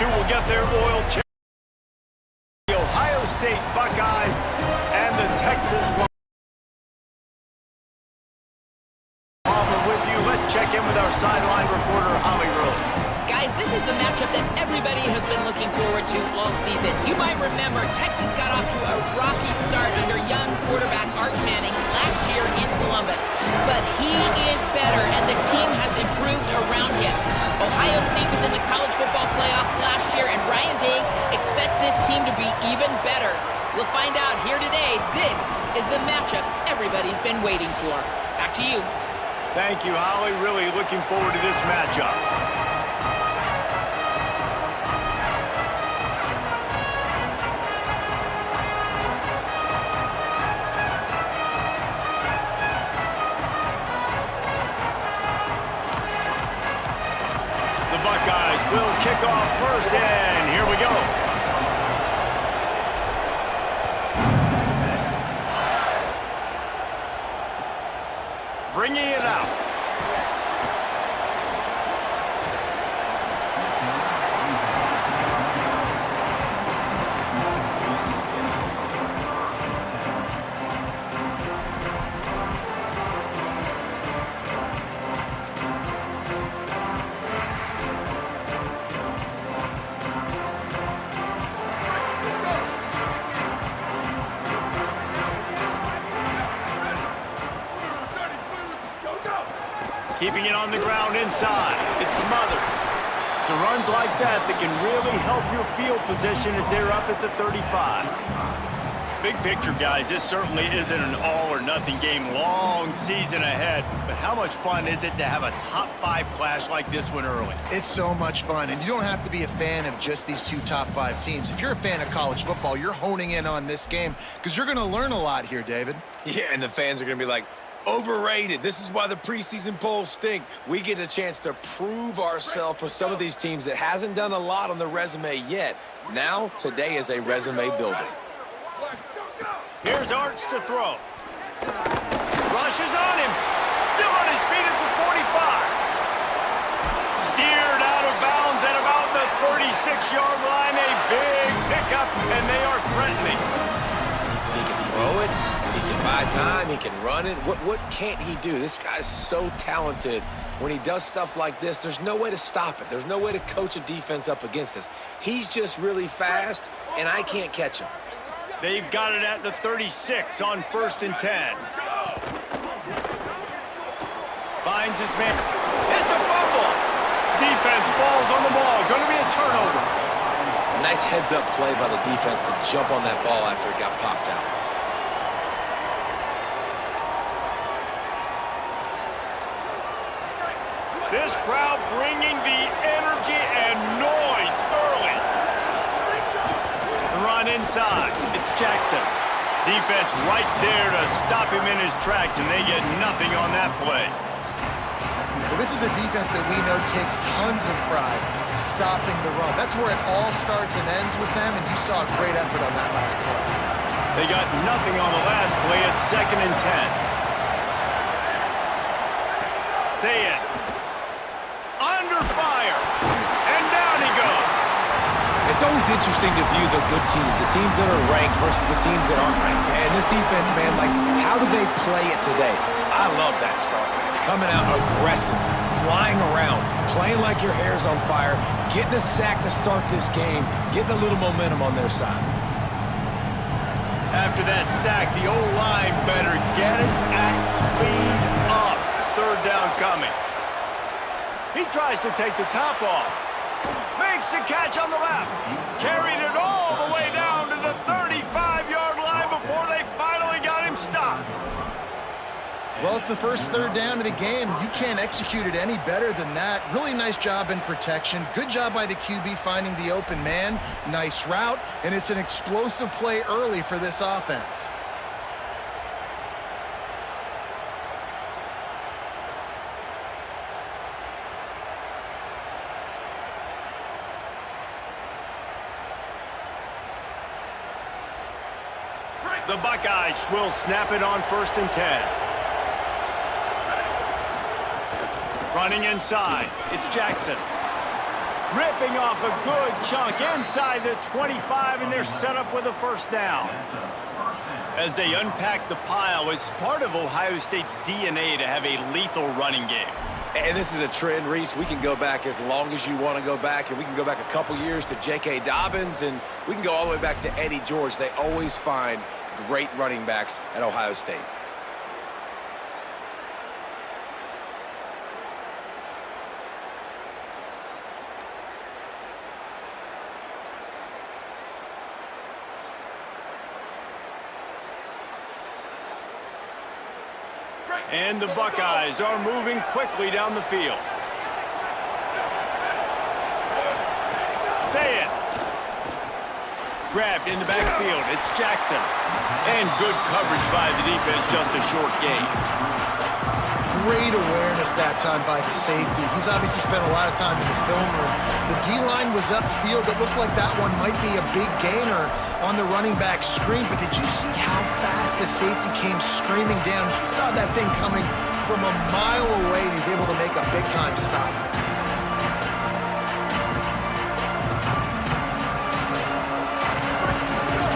who will get their oil change. The Ohio State Buckeyes and the Texas with you. Let's check in with our sideline reporter, Holly Rowe. Guys, this is the matchup that everybody has been looking forward to all season. You might remember Texas got off to a rocky start under young quarterback Arch Manning last year in Columbus. But he is better, and the team has improved around him. Ohio State was in the college football playoff last year, and Ryan Day expects this team to be even better. We'll find out here today. This is the matchup everybody's been waiting for. Back to you. Thank you, Holly. Really looking forward to this matchup. The Buckeyes will kick off first, and here we go. Bringing it out. Keeping it on the ground inside. It smothers. It's runs like that that can really help your field position as they're up at the 35. Big picture, guys, this certainly isn't an all-or-nothing game. Long season ahead. But how much fun is it to have a top-5 clash like this one early? It's so much fun, and you don't have to be a fan of just these two top-5 teams. If you're a fan of college football, you're honing in on this game because you're going to learn a lot here, David. Yeah, and the fans are going to be like, overrated. This is why the preseason polls stink. We get a chance to prove ourselves for some of these teams that hasn't done a lot on the resume yet. Now, today is a resume builder. Here's Arch to throw. Rushes on him. Still on his feet at the 45. Steered out of bounds at about the 36-yard line. A big pickup, and they are threatening. He can throw it. He can buy time. He can run it. What can't he do? This guy's so talented. When he does stuff like this, there's no way to stop it. There's no way to coach a defense up against this. He's just really fast, and I can't catch him. They've got it at the 36 on 1st and 10. Finds his man. It's a fumble. Defense falls on the ball. Going to be a turnover. Nice heads-up play by the defense to jump on that ball after it got popped out. This crowd bringing the energy and noise early. The run inside. It's Jackson. Defense right there to stop him in his tracks, and they get nothing on that play. Well, this is a defense that we know takes tons of pride stopping the run. That's where it all starts and ends with them, and you saw a great effort on that last play. They got nothing on the last play. It's 2nd and 10. Say it. Under fire. And down he goes. It's always interesting to view the good teams, the teams that are ranked versus the teams that aren't ranked. And this defense, man, like, how do they play it today? I love that start, man. Coming out aggressive, flying around, playing like your hair's on fire, getting a sack to start this game, getting a little momentum on their side. After that sack, the O-line better get its act cleaned up. 3rd down coming. He tries to take the top off. Makes the catch on the left. Carried it all the way down to the 35-yard line before they finally got him stopped. Well, it's the first 3rd down of the game. You can't execute it any better than that. Really nice job in protection. Good job by the QB finding the open man. Nice route, and it's an explosive play early for this offense. The Buckeyes will snap it on 1st and 10. Running inside, it's Jackson. Ripping off a good chunk inside the 25, and they're set up with a first down. As they unpack the pile, it's part of Ohio State's DNA to have a lethal running game. And this is a trend, Reese. We can go back as long as you want to go back, and we can go back a couple years to J.K. Dobbins, and we can go all the way back to Eddie George. They always find great running backs at Ohio State. And the Buckeyes are moving quickly down the field. Say it. Grabbed in the backfield. It's Jackson. And good coverage by the defense, just a short gain. Great awareness that time by the safety. He's obviously spent a lot of time in the film room. The D-line was upfield. It looked like that one might be a big gainer on the running back screen, but did you see how fast the safety came screaming down? He saw that thing coming from a mile away. He's able to make a big-time stop.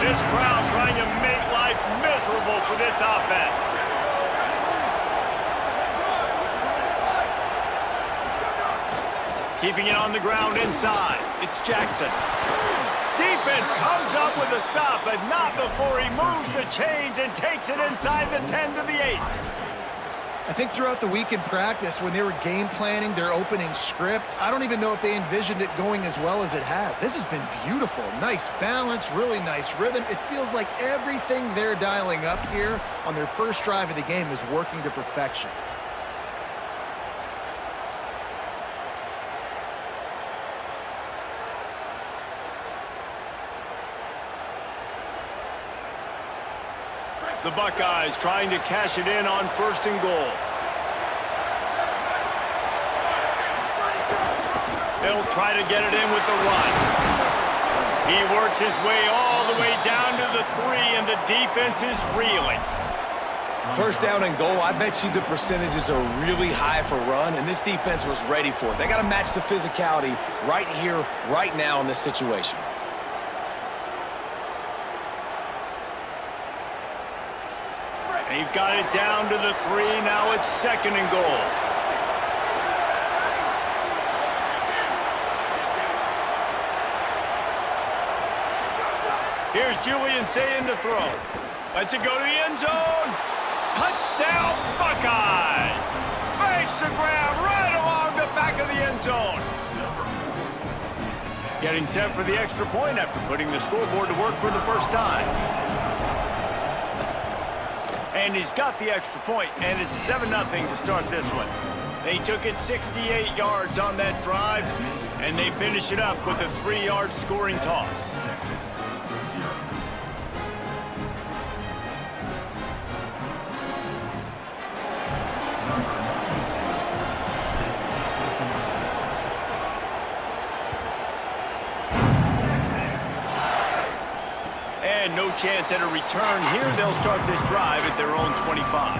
This crowd trying to make life miserable for this offense. Keeping it on the ground inside. It's Jackson. Defense comes up with a stop, but not before he moves the chains and takes it inside the 10 to the 8. I think throughout the week in practice, when they were game planning their opening script, I don't even know if they envisioned it going as well as it has. This has been beautiful. Nice balance, really nice rhythm. It feels like everything they're dialing up here on their first drive of the game is working to perfection. The Buckeyes trying to cash it in on 1st and goal. They'll try to get it in with the run. He works his way all the way down to the 3, and the defense is reeling. First down and goal, I bet you the percentages are really high for run, and this defense was ready for it. They got to match the physicality right here, right now in this situation. They've got it down to the 3. Now it's 2nd and goal. Here's Julian saying to throw. Lets it go to the end zone. Touchdown, Buckeyes! Makes the grab right along the back of the end zone. Getting set for the extra point after putting the scoreboard to work for the first time. And he's got the extra point, and it's 7-0 to start this one. They took it 68 yards on that drive, and they finish it up with a 3-yard scoring toss. And no chance at a return here. They'll start this drive at their own 25.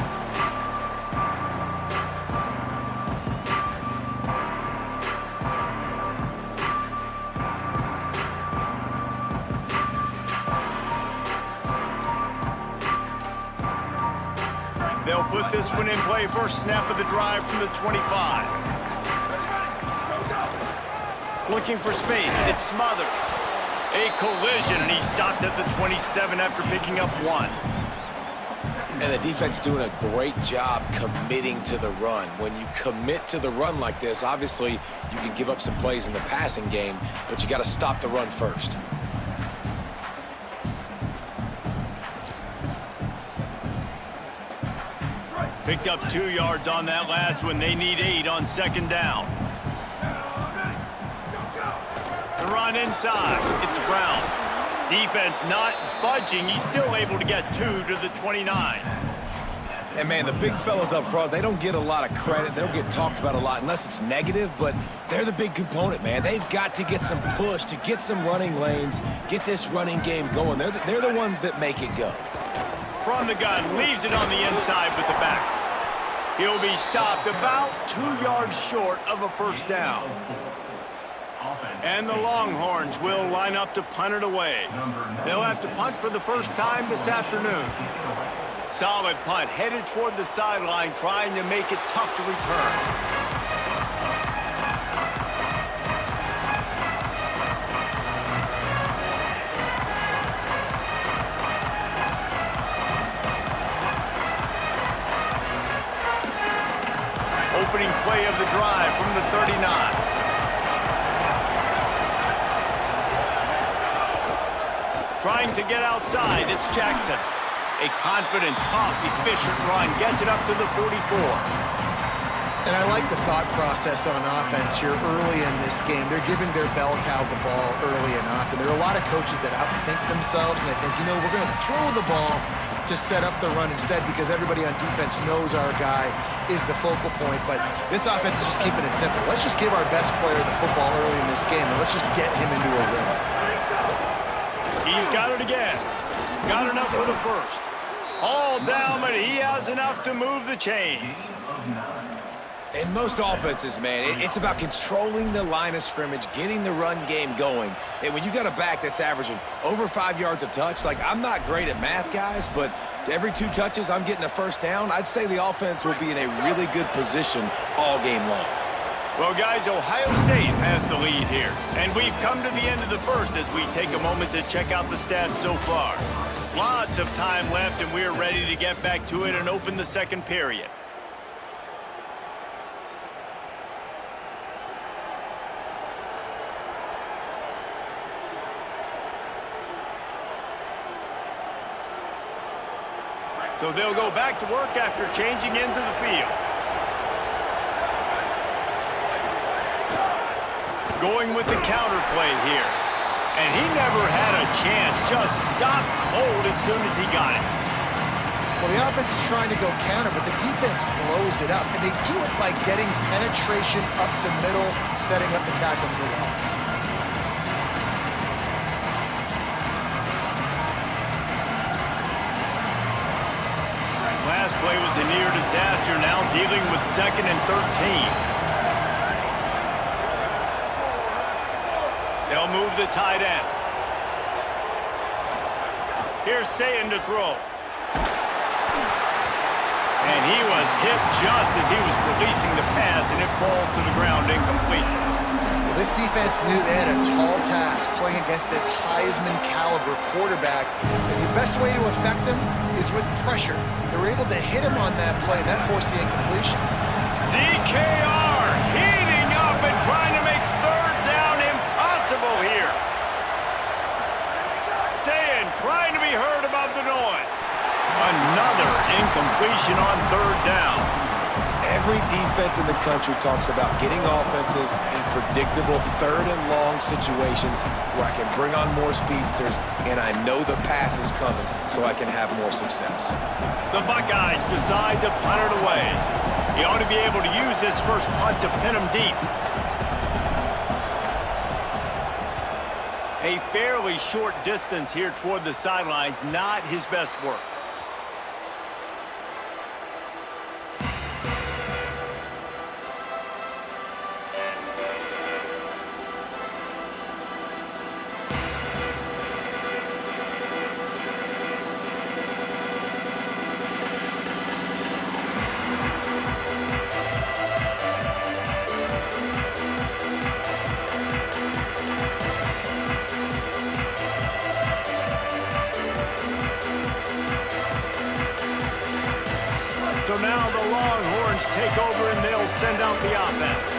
They'll put this one in play. First snap of the drive from the 25. Looking for space. It's Smothers. A collision, and he stopped at the 27 after picking up 1. And the defense doing a great job committing to the run. When you commit to the run like this, obviously you can give up some plays in the passing game, but you got to stop the run first. Picked up 2 yards on that last one. They need 8 on 2nd down. The run inside. It's Brown. Defense not budging. He's still able to get 2 to the 29. And, man, the big fellas up front, they don't get a lot of credit. They don't get talked about a lot unless it's negative, but they're the big component, man. They've got to get some push, to get some running lanes, get this running game going. They're the ones that make it go. From the gun, leaves it on the inside with the back. He'll be stopped about 2 yards short of a first down. Offense. And the Longhorns will line up to punt it away. They'll have to punt for the first time this afternoon. Solid punt, headed toward the sideline, trying to make it tough to return. Opening play of the drive from the 39. Trying to get outside, it's Jackson. A confident, tough, efficient run gets it up to the 44. And I like the thought process on offense here early in this game. They're giving their bell cow the ball early and often. There are a lot of coaches that outthink themselves, and they think, you know, we're going to throw the ball to set up the run instead because everybody on defense knows our guy is the focal point. But this offense is just keeping it simple. Let's just give our best player the football early in this game, and let's just get him into a rhythm. He's got it again. Got enough for the first. All down, but he has enough to move the chains. In most offenses, man, it's about controlling the line of scrimmage, getting the run game going. And when you got a back that's averaging over 5 yards a touch, like, I'm not great at math, guys, but every 2 touches, I'm getting a first down. I'd say the offense will be in a really good position all game long. Well, guys, Ohio State has the lead here. And we've come to the end of the first as we take a moment to check out the stats so far. Lots of time left, and we're ready to get back to it and open the second period. So they'll go back to work after changing into the field. Going with the counter play here. And he never had a chance, just stopped cold as soon as he got it. Well, the offense is trying to go counter, but the defense blows it up. And they do it by getting penetration up the middle, setting up the tackle for loss. Last play was a near disaster, now dealing with 2nd and 13. They'll move the tight end. Here's Sayin to throw. And he was hit just as he was releasing the pass, and it falls to the ground incomplete. Well, this defense knew they had a tall task playing against this Heisman caliber quarterback. And the best way to affect him is with pressure. They were able to hit him on that play, and that forced the incompletion. DKR heating up and trying to make third down impossible here. Sayin trying to be heard above the noise. Another incompletion on third down. Every defense in the country talks about getting offenses in predictable 3rd and long situations where I can bring on more speedsters and I know the pass is coming so I can have more success. The Buckeyes decide to punt it away. He ought to be able to use this first punt to pin him deep. A fairly short distance here toward the sidelines, not his best work. So now the Longhorns take over and they'll send out the offense.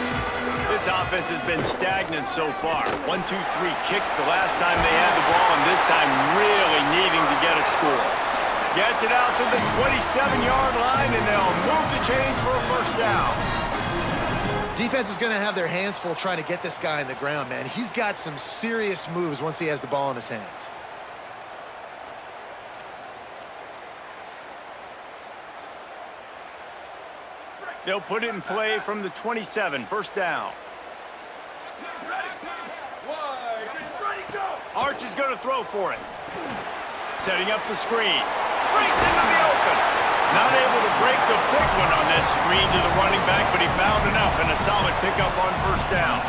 This offense has been stagnant so far. 1-2-3 kick the last time they had the ball, and this time really needing to get a score. Gets it out to the 27-yard line, and they'll move the chains for a first down. Defense is going to have their hands full trying to get this guy on the ground, man. He's got some serious moves once he has the ball in his hands. They'll put it in play from the 27, first down. Arch is going to throw for it. Setting up the screen. Breaks into the open. Not able to break the big one on that screen to the running back, but he found enough and a solid pickup on first down.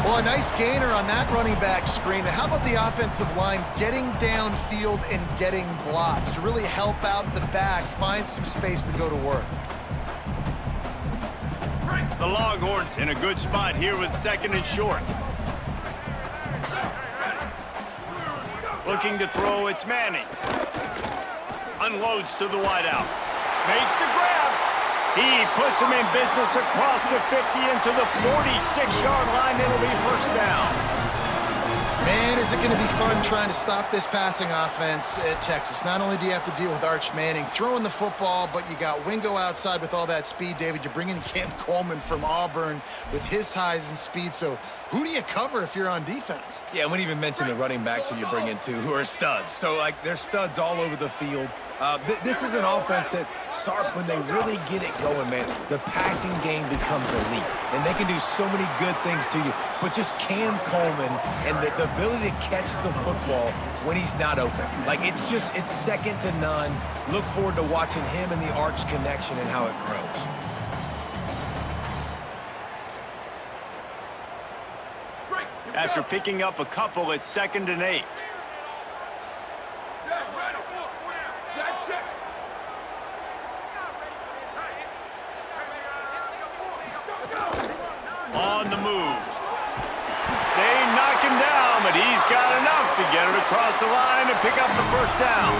Well, a nice gainer on that running back screen. How about the offensive line getting downfield and getting blocks to really help out the back, find some space to go to work? The Longhorns in a good spot here with 2nd and short. Looking to throw, it's Manning. Unloads to the wideout. Makes the grab. He puts him in business across the 50 into the 46-yard line. It'll be first down. Man, is it going to be fun trying to stop this passing offense at Texas. Not only do you have to deal with Arch Manning throwing the football, but you got Wingo outside with all that speed, David. You bring in Cam Coleman from Auburn with his size and speed. So who do you cover if you're on defense? Yeah, we didn't even mention the running backs who you bring in, too, who are studs. So, like, they're studs all over the field. This is an offense that, Sark, when they really get it going, man, the passing game becomes elite. And they can do so many good things to you. But just Cam Coleman and the ability to catch the football when he's not open. Like, it's second to none. Look forward to watching him and the Arch connection and how it grows. After picking up a couple, it's 2nd and 8. On the move. They knock him down, but he's got enough to get it across the line and pick up the first down.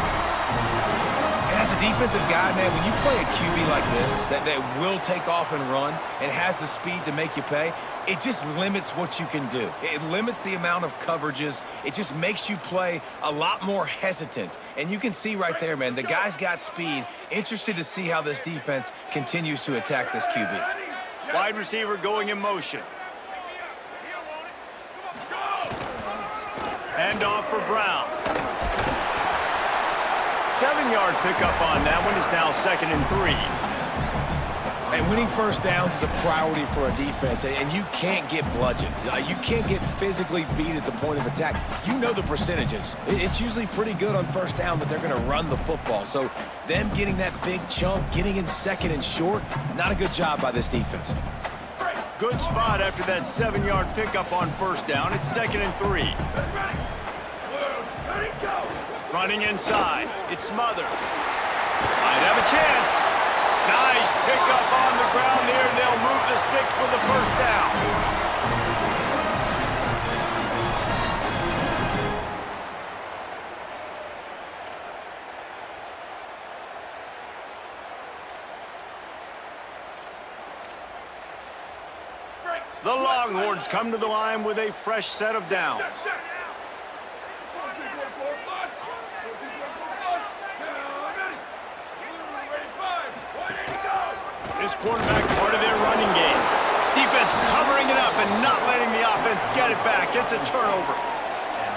And as a defensive guy, man, when you play a QB like this that will take off and run and has the speed to make you pay, it just limits what you can do. It limits the amount of coverages. It just makes you play a lot more hesitant. And you can see right there, man, the guy's got speed. Interested to see how this defense continues to attack this QB. Wide receiver going in motion. Hand off for Brown. 7-yard pickup on that one is now 2nd and 3. And winning first downs is a priority for a defense, and you can't get bludgeoned. You can't get physically beat at the point of attack. You know the percentages. It's usually pretty good on first down that they're going to run the football. So them getting that big chunk, getting in 2nd and short, not a good job by this defense. Good spot after that 7-yard pickup on first down. It's 2nd and 3. Running inside. It's Smothers. Might have a chance. Nice pickup on the ground there, and they'll move the sticks for the first down. The Longhorns come to the line with a fresh set of downs. This quarterback part of their running game. Defense covering it up and not letting the offense get it back. It's a turnover.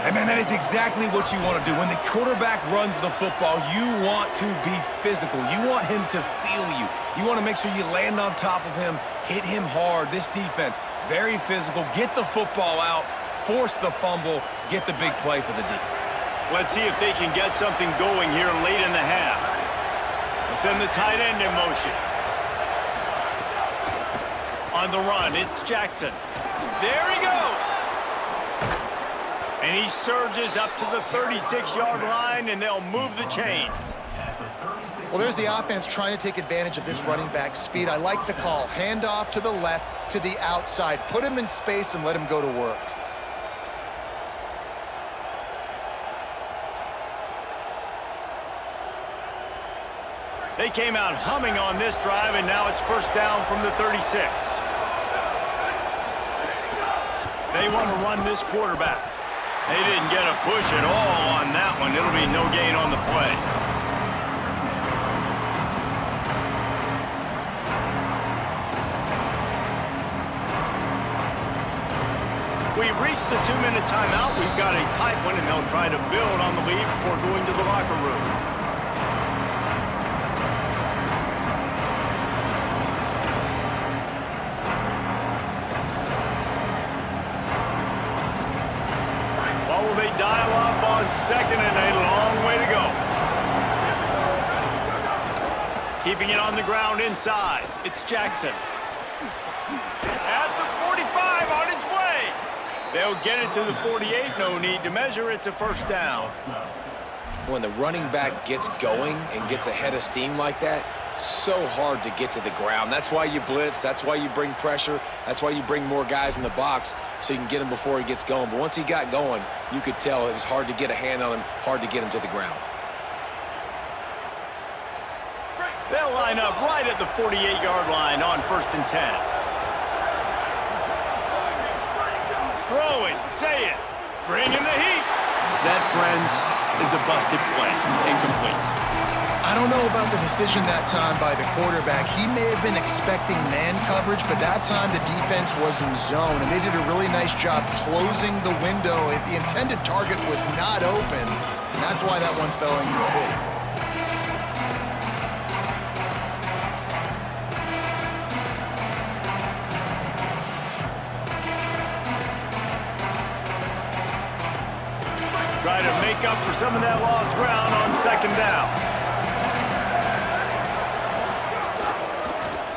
And, man, that is exactly what you want to do. When the quarterback runs the football, you want to be physical. You want him to feel you. You want to make sure you land on top of him, hit him hard. This defense, very physical. Get the football out, force the fumble, get the big play for the D. Let's see if they can get something going here late in the half. They'll send the tight end in motion. On the run, it's Jackson. There he goes. And he surges up to the 36-yard line, and they'll move the chains. Well, there's the offense trying to take advantage of this running back speed. I like the call. Hand off to the left, to the outside. Put him in space and let him go to work. They came out humming on this drive, and now it's first down from the 36. They want to run this quarterback. They didn't get a push at all on that one. It'll be no gain on the play. We've reached the 2-minute timeout. We've got a tight one, and they'll try to build on the lead before going to the locker room. They dial up on 2nd and a long way to go. Keeping it on the ground inside. It's Jackson. At the 45 on his way. They'll get it to the 48. No need to measure. It's a first down. When the running back gets going and gets ahead of steam like that, so hard to get to the ground. That's why you blitz. That's why you bring pressure. That's why you bring more guys in the box so you can get him before he gets going. But once he got going, you could tell it was hard to get a hand on him, hard to get him to the ground. They'll line up right at the 48-yard line on 1st and 10. Throw it, say it, bring in the heat. That, friends, is a busted play, incomplete. I don't know about the decision that time by the quarterback. He may have been expecting man coverage, but that time the defense was in zone, and they did a really nice job closing the window. The intended target was not open, and that's why that one fell incomplete. Try to make up for some of that lost ground on 2nd down.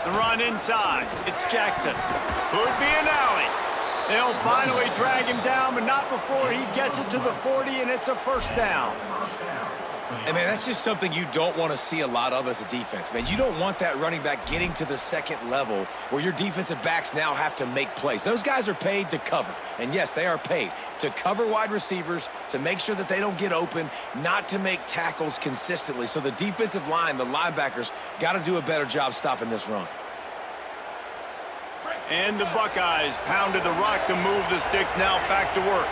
The run inside. It's Jackson. Could be an alley. They'll finally drag him down, but not before he gets it to the 40, and it's a first down. And, man, that's just something you don't want to see a lot of as a defense, man. You don't want that running back getting to the 2nd level where your defensive backs now have to make plays. Those guys are paid to cover. And, yes, they are paid to cover wide receivers, to make sure that they don't get open, not to make tackles consistently. So the defensive line, the linebackers, got to do a better job stopping this run. And the Buckeyes pounded the rock to move the sticks, now back to work.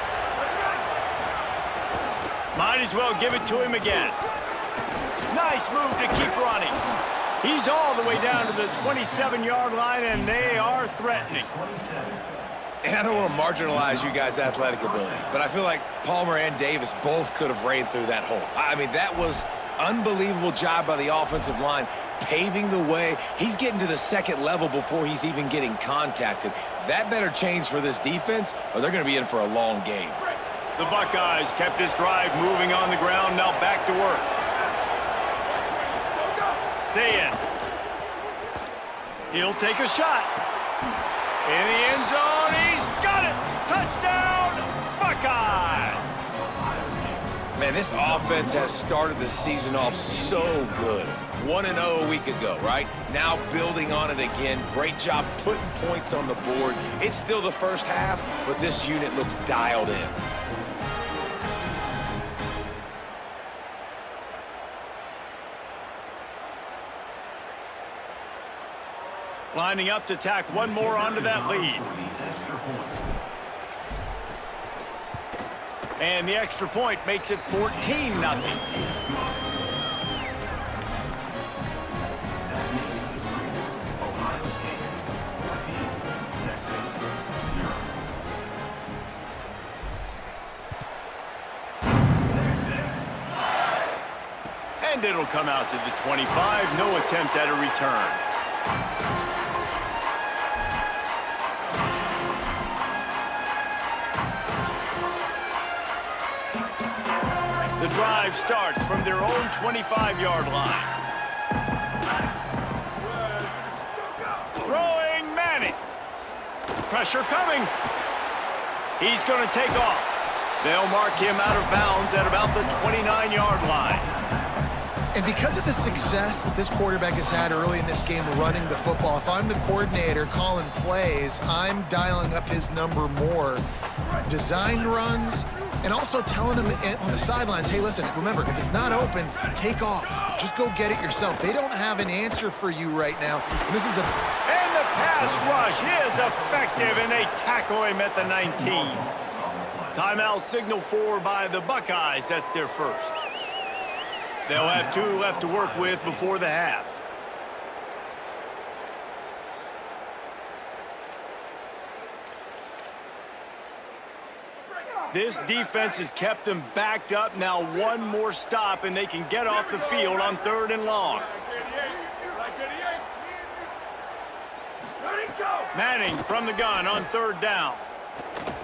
Might as well give it to him again. Nice move to keep running. He's all the way down to the 27-yard line, and they are threatening. And I don't want to marginalize you guys' athletic ability, but I feel like Palmer and Davis both could have ran through that hole. I mean, that was unbelievable job by the offensive line, paving the way. He's getting to the 2nd level before he's even getting contacted. That better change for this defense, or they're going to be in for a long game. The Buckeyes kept this drive moving on the ground, now back to work. Zayn. He'll take a shot. In the end zone, he's got it! Touchdown, Buckeye! Man, this offense has started the season off so good. 1-0 a week ago, right? Now building on it again. Great job putting points on the board. It's still the first half, but this unit looks dialed in. Lining up to tack one more onto that lead. And the extra point makes it 14-0. And it'll come out to the 25. No attempt at a return. The drive starts from their own 25-yard line. Throwing Manning. Pressure coming. He's going to take off. They'll mark him out of bounds at about the 29-yard line. And because of the success that this quarterback has had early in this game running the football, if I'm the coordinator calling plays, I'm dialing up his number more. Designed runs, and also telling them on the sidelines, hey, listen, remember, if it's not open, take off. Just go get it yourself. They don't have an answer for you right now. And this is a... And the pass rush is effective, and they tackle him at the 19. Timeout signal for by the Buckeyes. That's their first. They'll have 2 left to work with before the half. This defense has kept them backed up. Now one more stop, and they can get off the field on 3rd and long. Manning from the gun on 3rd down.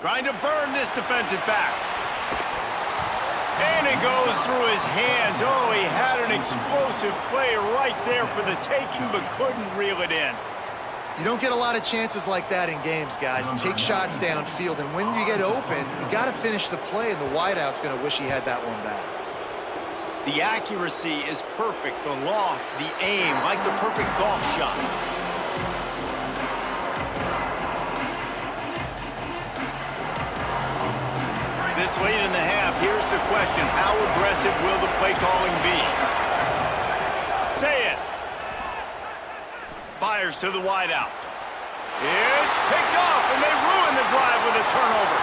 Trying to burn this defensive back. And it goes through his hands. Oh, he had an explosive play right there for the taking, but couldn't reel it in. You don't get a lot of chances like that in games, guys. Take shots downfield, and when you get open, you got to finish the play, and the wideout's going to wish he had that one back. The accuracy is perfect, the loft, the aim, like the perfect golf shot. This late in the half, here's the question. How aggressive will the play calling be? Say it. Fires to the wideout. It's picked off, and they ruin the drive with a turnover.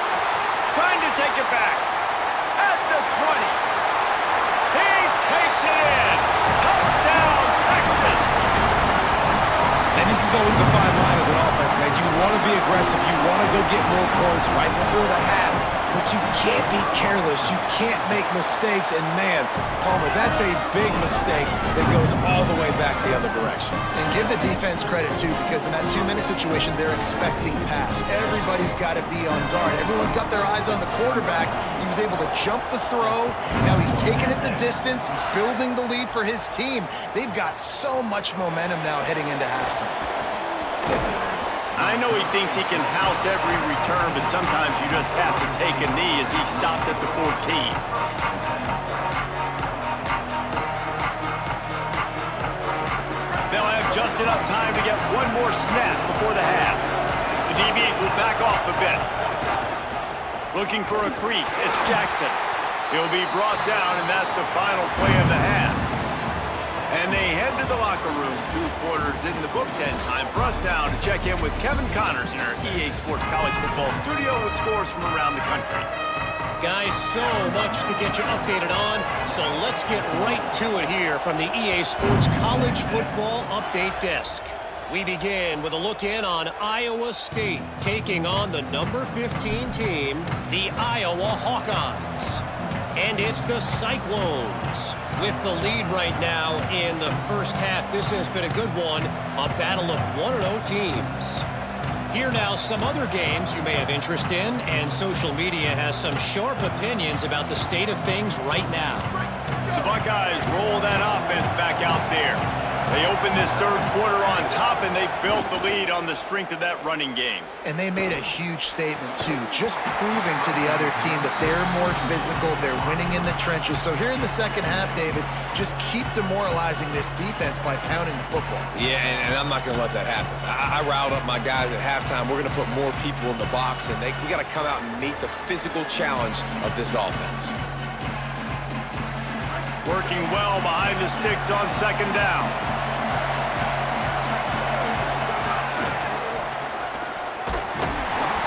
Trying to take it back. At the 20. He takes it in. Touchdown, Texas. And this is always the fine line as an offense, man. You want to be aggressive. You want to go get more points right before the half. But you can't be careless. You can't make mistakes. And, man, Palmer, that's a big mistake that goes all the way back the other direction. And give the defense credit, too, because in that 2-minute situation, they're expecting pass. Everybody's got to be on guard. Everyone's got their eyes on the quarterback. He was able to jump the throw. Now he's taking it the distance. He's building the lead for his team. They've got so much momentum now heading into halftime. I know he thinks he can house every return, but sometimes you just have to take a knee as he stopped at the 14. They'll have just enough time to get one more snap before the half. The DBs will back off a bit. Looking for a crease, it's Jackson. He'll be brought down, and that's the final play of the half. And they head to the locker room. 2 quarters in the books, and time for us now to check in with Kevin Connors in our EA Sports College Football studio with scores from around the country. Guys, so much to get you updated on, so let's get right to it here from the EA Sports College Football Update Desk. We begin with a look in on Iowa State taking on the number 15 team, the Iowa Hawkeyes. And it's the Cyclones with the lead right now in the first half. This has been a good one, a battle of 1-0 teams. Here now, some other games you may have interest in, and social media has some sharp opinions about the state of things right now. The Buckeyes roll that offense back out there. They opened this third quarter on top, and they built the lead on the strength of that running game. And they made a huge statement, too, just proving to the other team that they're more physical, they're winning in the trenches. So here in the second half, David, just keep demoralizing this defense by pounding the football. Yeah, and I'm not going to let that happen. I riled up my guys at halftime. We're going to put more people in the box, and we got to come out and meet the physical challenge of this offense. Working well behind the sticks on second down.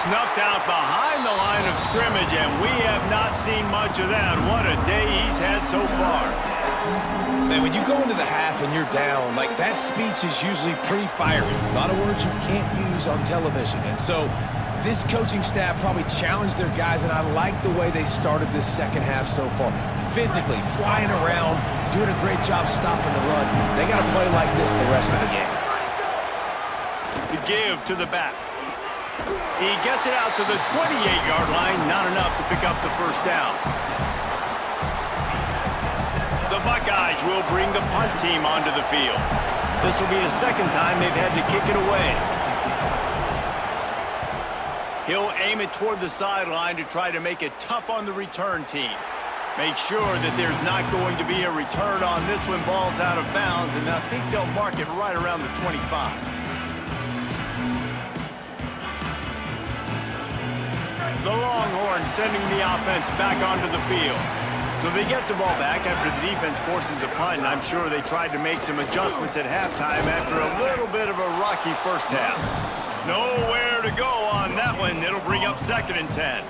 Snuffed out behind the line of scrimmage, and we have not seen much of that. What a day he's had so far. Man, when you go into the half and you're down, like that speech is usually pretty fiery. A lot of words you can't use on television. And so this coaching staff probably challenged their guys, and I like the way they started this second half so far. Physically, flying around, doing a great job stopping the run. They got to play like this the rest of the game. The give to the back. He gets it out to the 28-yard line, not enough to pick up the first down. The Buckeyes will bring the punt team onto the field. This will be the second time they've had to kick it away. He'll aim it toward the sideline to try to make it tough on the return team. Make sure that there's not going to be a return on this when ball's out of bounds, and I think they'll mark it right around the 25. The Longhorns sending the offense back onto the field. So they get the ball back after the defense forces a punt, and I'm sure they tried to make some adjustments at halftime after a little bit of a rocky first half. Nowhere to go on that one. It'll bring up 2nd and 10.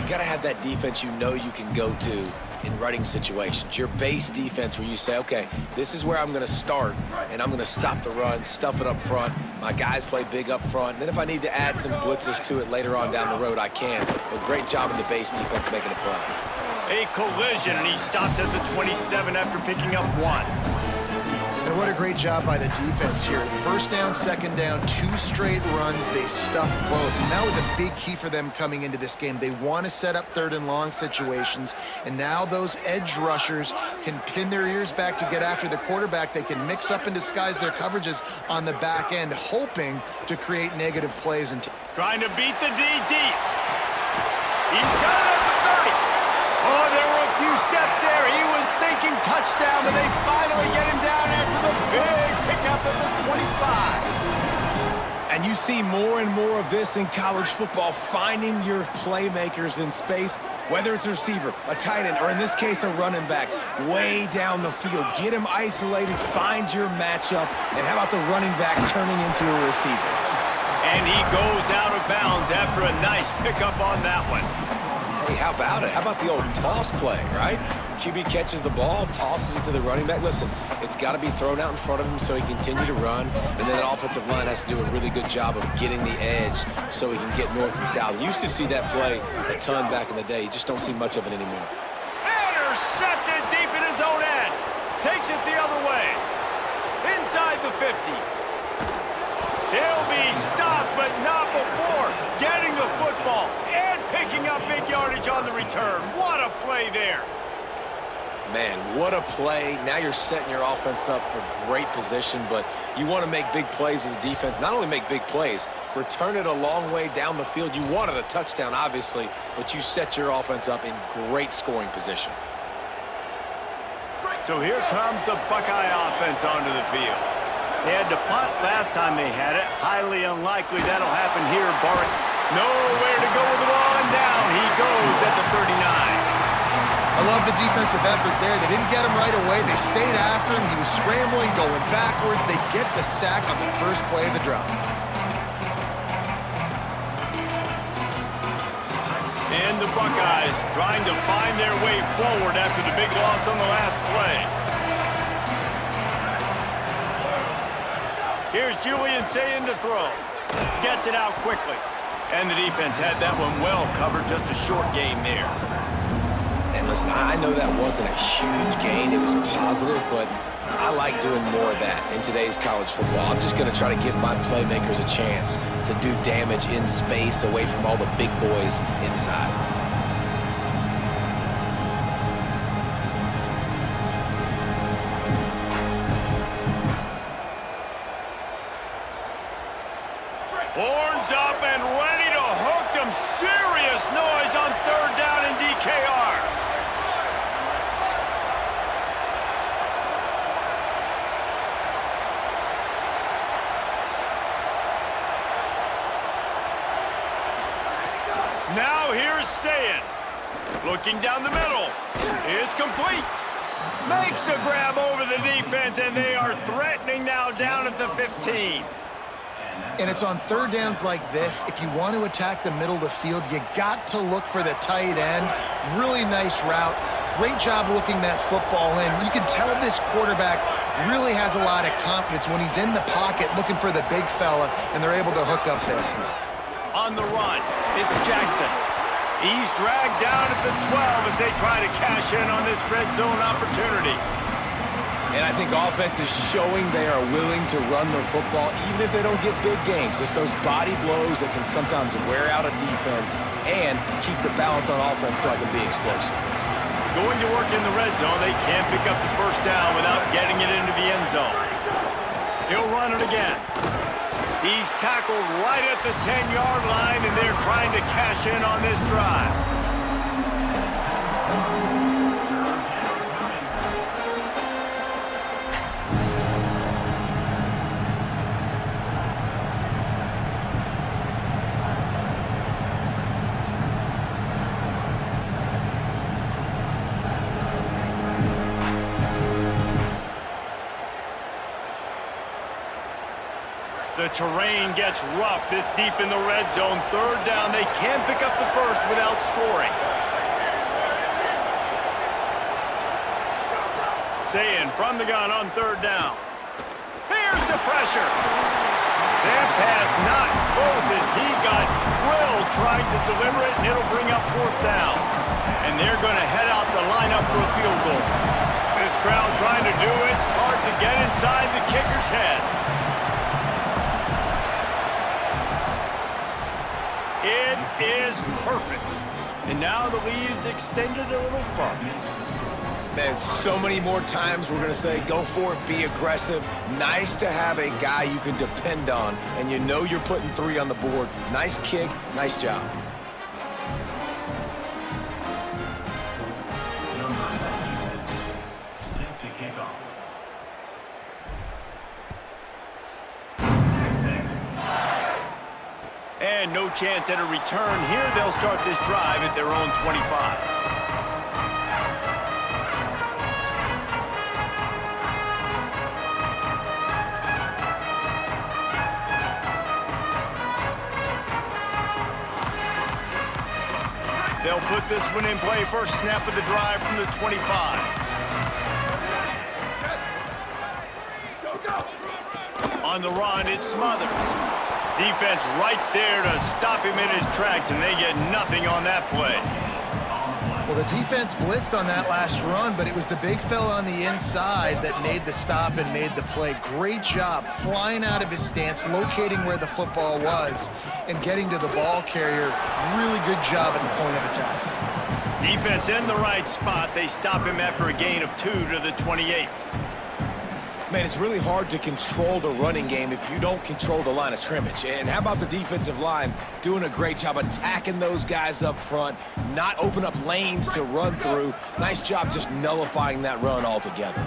You got to have that defense you know you can go to in running situations. Your base defense where you say, okay, this is where I'm going to start, and I'm going to stop the run, stuff it up front. My guys play big up front. And then if I need to add some blitzes to it later on down the road, I can. But great job in the base defense making a play. A collision, and he stopped at the 27 after picking up 1. And what a great job by the defense here. First down, second down, 2 straight runs. They stuffed both. And that was a big key for them coming into this game. They want to set up third and long situations. And now those edge rushers can pin their ears back to get after the quarterback. They can mix up and disguise their coverages on the back end, hoping to create negative plays. And trying to beat the D deep. He's got it at the 30. Oh, there were a few steps there. He was thinking touchdown, but they finally get him down after the big pickup at the 25. And you see more and more of this in college football, finding your playmakers in space, whether it's a receiver, a tight end, or in this case, a running back, way down the field. Get him isolated, find your matchup, and how about the running back turning into a receiver? And he goes out of bounds after a nice pickup on that one. Hey, how about it? How about the old toss play, right? QB catches the ball, tosses it to the running back. Listen, it's got to be thrown out in front of him so he can continue to run, and then that offensive line has to do a really good job of getting the edge so he can get north and south. You used to see that play a ton back in the day. You just don't see much of it anymore. Intercepted deep in his own end. Takes it the other way. Inside the 50. He'll be stopped, but not before getting the football and picking up big yardage on the return. What a play there. Man, what a play. Now you're setting your offense up for great position, but you want to make big plays as a defense. Not only make big plays, return it a long way down the field. You wanted a touchdown, obviously, but you set your offense up in great scoring position. So here comes the Buckeye offense onto the field. They had to punt last time they had it. Highly unlikely that'll happen here. Barrett nowhere to go with the ball, and down he goes at the 39. I love the defensive effort there. They didn't get him right away. They stayed after him. He was scrambling, going backwards. They get the sack on the first play of the drive. And the Buckeyes trying to find their way forward after the big loss on the last play. Here's Julian saying to throw. Gets it out quickly. And the defense had that one well covered. Just a short game there. And listen, I know that wasn't a huge gain. It was positive, but I like doing more of that in today's college football. I'm just going to try to give my playmakers a chance to do damage in space away from all the big boys inside. Horns up and ready to hook them. Serious noise on third down in DKR. Now here's Sayin. Looking down the middle. It's complete. Makes a grab over the defense, and they are threatening now down at the 15. And it's on third downs like this. If you want to attack the middle of the field, you got to look for the tight end. Really nice route. Great job looking that football in. You can tell this quarterback really has a lot of confidence when he's in the pocket looking for the big fella, and they're able to hook up there. On the run, it's Jackson. He's dragged down at the 12 as they try to cash in on this red zone opportunity. And I think offense is showing they are willing to run the football, even if they don't get big gains. Just those body blows that can sometimes wear out a defense and keep the balance on offense so I can be explosive. Going to work in the red zone, they can't pick up the first down without getting it into the end zone. He'll run it again. He's tackled right at the 10-yard line, and they're trying to cash in on this drive. The terrain gets rough this deep in the red zone. Third down, they can pick up the first without scoring. Sayin from the gun on third down. Here's the pressure. That pass not close as he got drilled trying to deliver it, and it'll bring up fourth down. And they're going to head out to line up for a field goal. This crowd trying to do its part to get inside the kicker's head. It is perfect. And now the lead is extended a little further. Man, so many more times we're going to say, go for it, be aggressive. Nice to have a guy you can depend on, and you know you're putting 3 on the board. Nice kick, nice job. And no chance at a return here. They'll start this drive at their own 25. They'll put this one in play. First snap of the drive from the 25. On the run, it's Smothers. Defense right there to stop him in his tracks, and they get nothing on that play. Well, the defense blitzed on that last run, but it was the big fella on the inside that made the stop and made the play. Great job flying out of his stance, locating where the football was, and getting to the ball carrier. Really good job at the point of attack. Defense in the right spot. They stop him after a gain of 2 to the 28. Man, it's really hard to control the running game if you don't control the line of scrimmage. And how about the defensive line doing a great job attacking those guys up front, not open up lanes to run through. Nice job just nullifying that run altogether.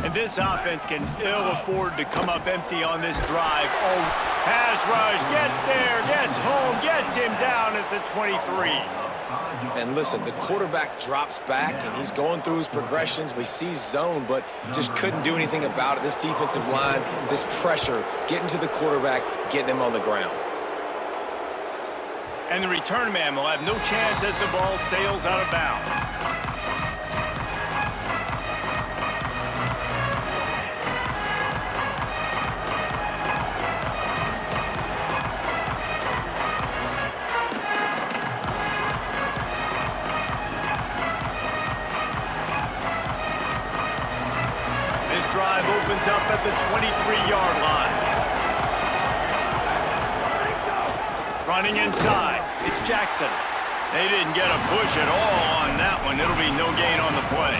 And this offense can ill afford to come up empty on this drive. Oh, pass rush, gets there, gets home, gets him down at the 23. And listen, the quarterback drops back, and he's going through his progressions. We see zone, but just couldn't do anything about it. This defensive line, this pressure, getting to the quarterback, getting him on the ground. And the return man will have no chance as the ball sails out of bounds. Drive opens up at the 23-yard line. Running inside, it's Jackson. They didn't get a push at all on that one. It'll be no gain on the play.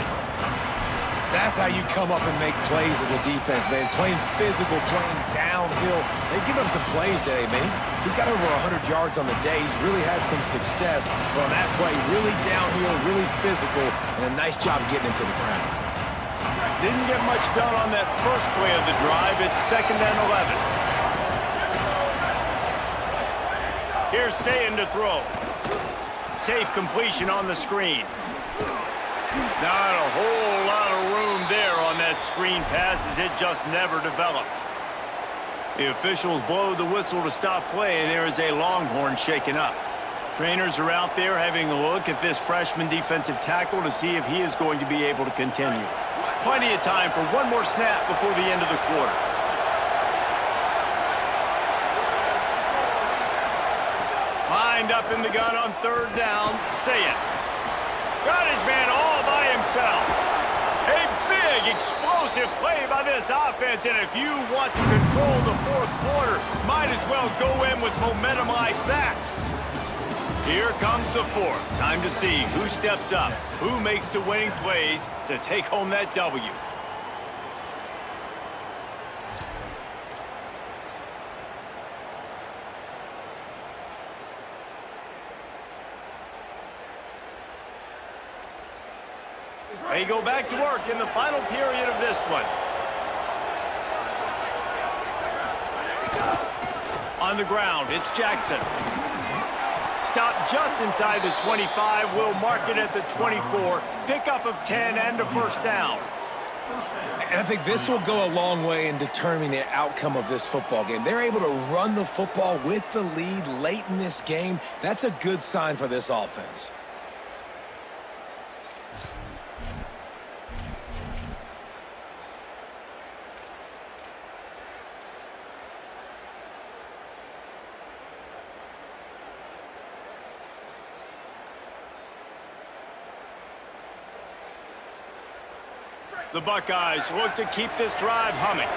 That's how you come up and make plays as a defense, man. Playing physical, playing downhill. They give up some plays today, man. He's got over 100 yards on the day. He's really had some success. But on that play, really downhill, really physical, and a nice job getting him to the ground. Didn't get much done on that first play of the drive. It's 2nd and 11. Here's Sayin to throw. Safe completion on the screen. Not a whole lot of room there on that screen pass as it just never developed. The officials blow the whistle to stop play, and there is a Longhorn shaken up. Trainers are out there having a look at this freshman defensive tackle to see if he is going to be able to continue. Plenty of time for one more snap before the end of the quarter. Lined up in the gun on 3rd down, Sayin. Got his man all by himself. A big, explosive play by this offense, and if you want to control the 4th quarter, might as well go in with momentum like that. Here comes the 4th. Time to see who steps up, who makes the winning plays to take home that W. They go back to work in the final period of this one. On the ground, it's Jackson. Stop just inside the 25. We'll mark it at the 24. Pickup of 10 and a first down. And I think this will go a long way in determining the outcome of this football game. They're able to run the football with the lead late in this game. That's a good sign for this offense. The Buckeyes look to keep this drive humming.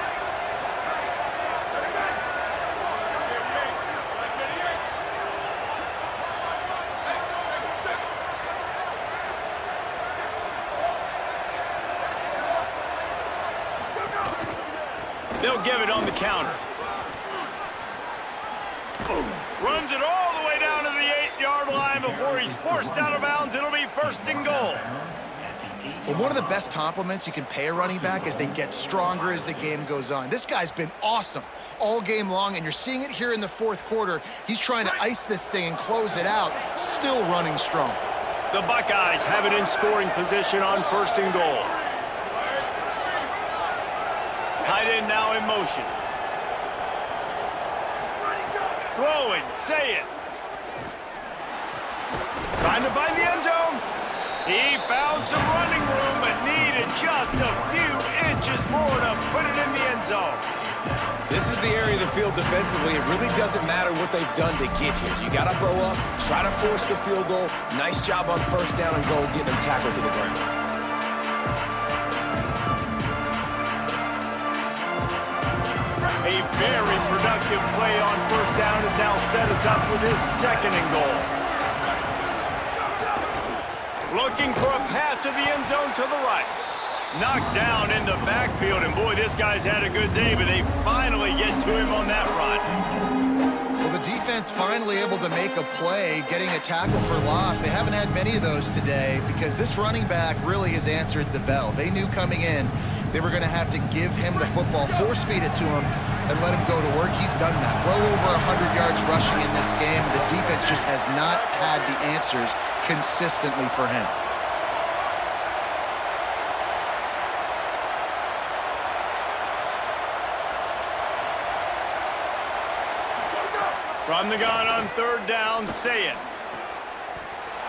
They'll give it on the counter. Runs it all the way down to the 8-yard line before he's forced out of bounds. It'll be first and goal. Well, one of the best compliments you can pay a running back is they get stronger as the game goes on. This guy's been awesome all game long, and you're seeing it here in the fourth quarter. He's trying to ice this thing and close it out, still running strong. The Buckeyes have it in scoring position on first and goal. Tight end now in motion. Throwing, say it. Trying to find the end zone. He found some running room, but needed just a few inches more to put it in the end zone. This is the area of the field defensively. It really doesn't matter what they've done to get here. You got to bow up, try to force the field goal. Nice job on first down and goal, getting them tackled to the ground. A very productive play on first down has now set us up with his second and goal. Looking for a path to the end zone to the right. Knocked down in the backfield, and boy, this guy's had a good day, but they finally get to him on that run. Well, the defense finally able to make a play, getting a tackle for loss. They haven't had many of those today because this running back really has answered the bell. They knew coming in they were going to have to give him the football, force feed it to him, and let him go to work. He's done that. Well over 100 yards rushing in this game. The defense just has not had the answers consistently for him. From the gun on third down, say it.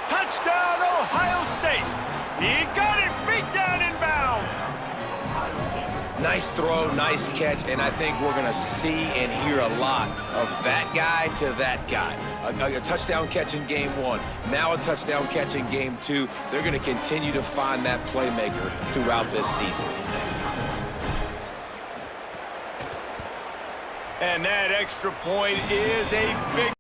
Touchdown, Ohio State. He got it, beat down in bounds. Nice throw, nice catch, and I think we're going to see and hear a lot of that guy to that guy. A touchdown catch in game one, now a touchdown catch in game two. They're going to continue to find that playmaker throughout this season. And that extra point is a big...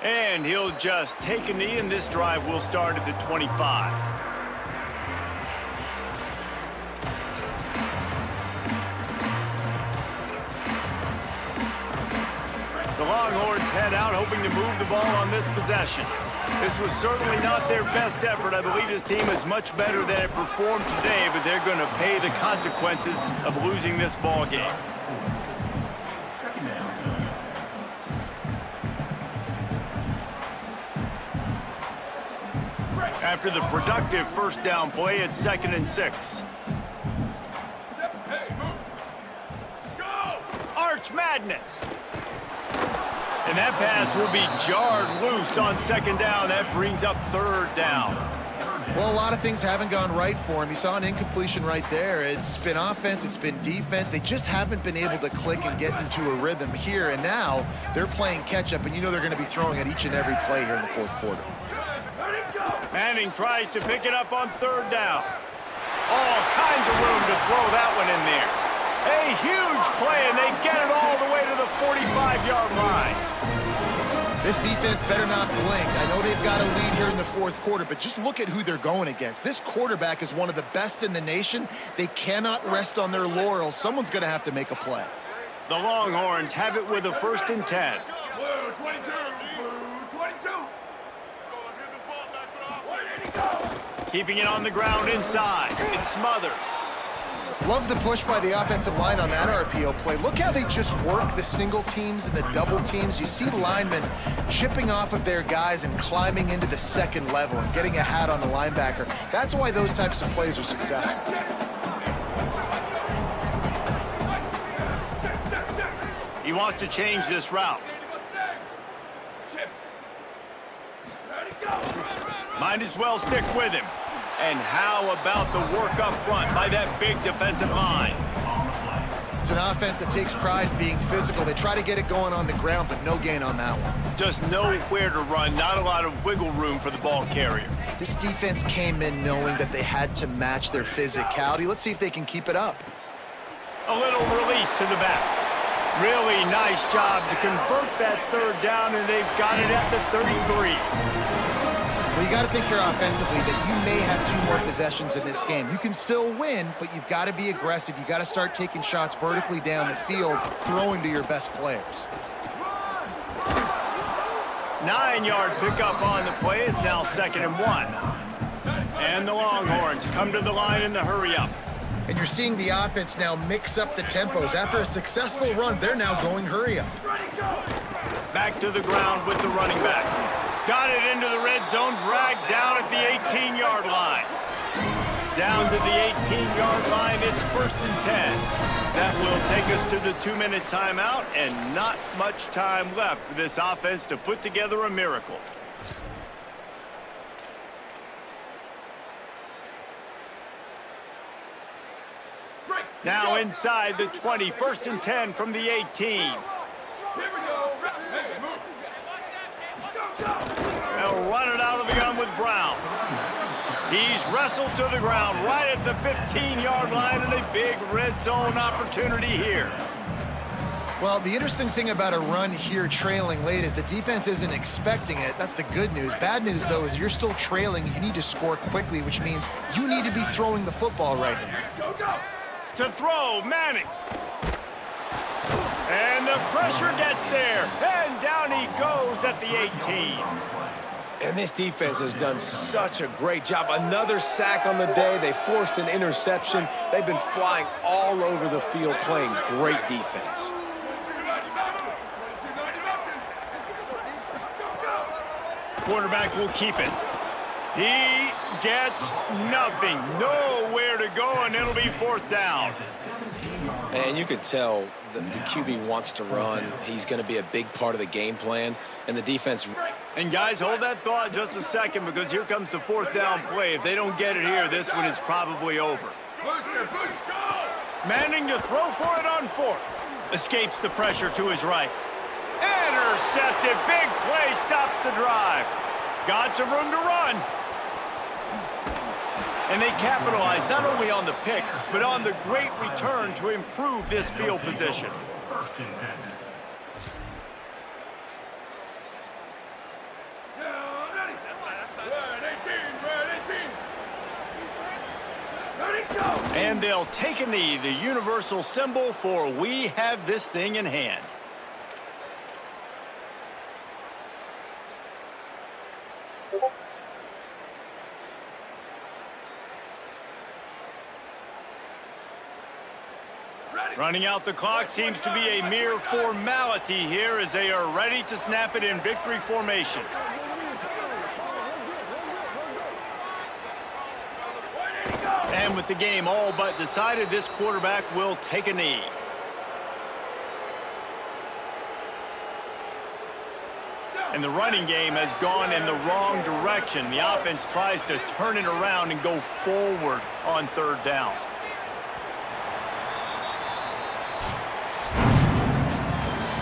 And he'll just take a knee, and this drive will start at the 25. The Longhorns head out, hoping to move the ball on this possession. This was certainly not their best effort. I believe this team is much better than it performed today, but they're going to pay the consequences of losing this ball game. After the productive first down play, it's 2nd and 6. Arch Madness. And that pass will be jarred loose on 2nd down. That brings up 3rd down. Well, a lot of things haven't gone right for him. You saw an incompletion right there. It's been offense, it's been defense. They just haven't been able to click and get into a rhythm here. And now they're playing catch-up, and you know they're going to be throwing at each and every play here in the fourth quarter. Manning tries to pick it up on 3rd down. All kinds of room to throw that one in there. A huge play, and they get it all the way to the 45-yard line. This defense better not blink. I know they've got a lead here in the fourth quarter, but just look at who they're going against. This quarterback is one of the best in the nation. They cannot rest on their laurels. Someone's going to have to make a play. The Longhorns have it with a 1st and 10. Blue 22, blue 22. Keeping it on the ground inside. It's Smothers. Love the push by the offensive line on that RPO play. Look how they just work the single teams and the double teams. You see linemen chipping off of their guys and climbing into the second level and getting a hat on the linebacker. That's why those types of plays are successful. He wants to change this route. Shift. Ready, go. Might as well stick with him. And how about the work up front by that big defensive line? It's an offense that takes pride in being physical. They try to get it going on the ground, but no gain on that one. Just know where to run, not a lot of wiggle room for the ball carrier. This defense came in knowing that they had to match their physicality. Let's see if they can keep it up. A little release to the back. Really nice job to convert that third down, and they've got it at the 33. Well, you got to think here offensively that you may have 2 more possessions in this game. You can still win, but you've got to be aggressive. You got to start taking shots vertically down the field, throwing to your best players. 9-yard pickup on the play. It's now 2nd and 1. And the Longhorns come to the line in the hurry-up. And you're seeing the offense now mix up the tempos. After a successful run, they're now going hurry-up. Back to the ground with the running back. Got it into the red zone, dragged down at the 18-yard line. Down to the 18-yard line, it's 1st and 10. That will take us to the 2-minute timeout, and not much time left for this offense to put together a miracle. Now inside the 20, 1st and 10 from the 18. Here we go. Hey, move. They'll run it out of the gun with Brown. He's wrestled to the ground right at the 15-yard line, and a big red zone opportunity here. Well, the interesting thing about a run here trailing late is the defense isn't expecting it. That's the good news. Bad news, though, is you're still trailing. You need to score quickly, which means you need to be throwing the football right now. Go, go. To throw, Manning. And the pressure gets there. And down he goes at the 18. And this defense has done such a great job. Another sack on the day. They forced an interception. They've been flying all over the field playing great defense. 2290 mountain. 2290 mountain. Go, go. Quarterback will keep it. He gets nothing. Nowhere to go, and it'll be 4th down. And you could tell the QB wants to run. He's going to be a big part of the game plan. And the defense... And guys, hold that thought just a second, because here comes the 4th down play. If they don't get it here, this one is probably over. Booster, boost, go. Manning to throw for it on 4th. Escapes the pressure to his right. Intercepted. Big play stops the drive. Got some room to run. And they capitalize not only on the pick, but on the great return to improve this field position. Ready. Red 18, red 18. Ready, go. And they'll take a knee, the universal symbol for we have this thing in hand. Running out the clock seems to be a mere formality here as they are ready to snap it in victory formation. And with the game all but decided, this quarterback will take a knee. And the running game has gone in the wrong direction. The offense tries to turn it around and go forward on 3rd down.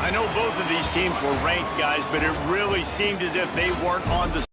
I know both of these teams were ranked, guys, but it really seemed as if they weren't on the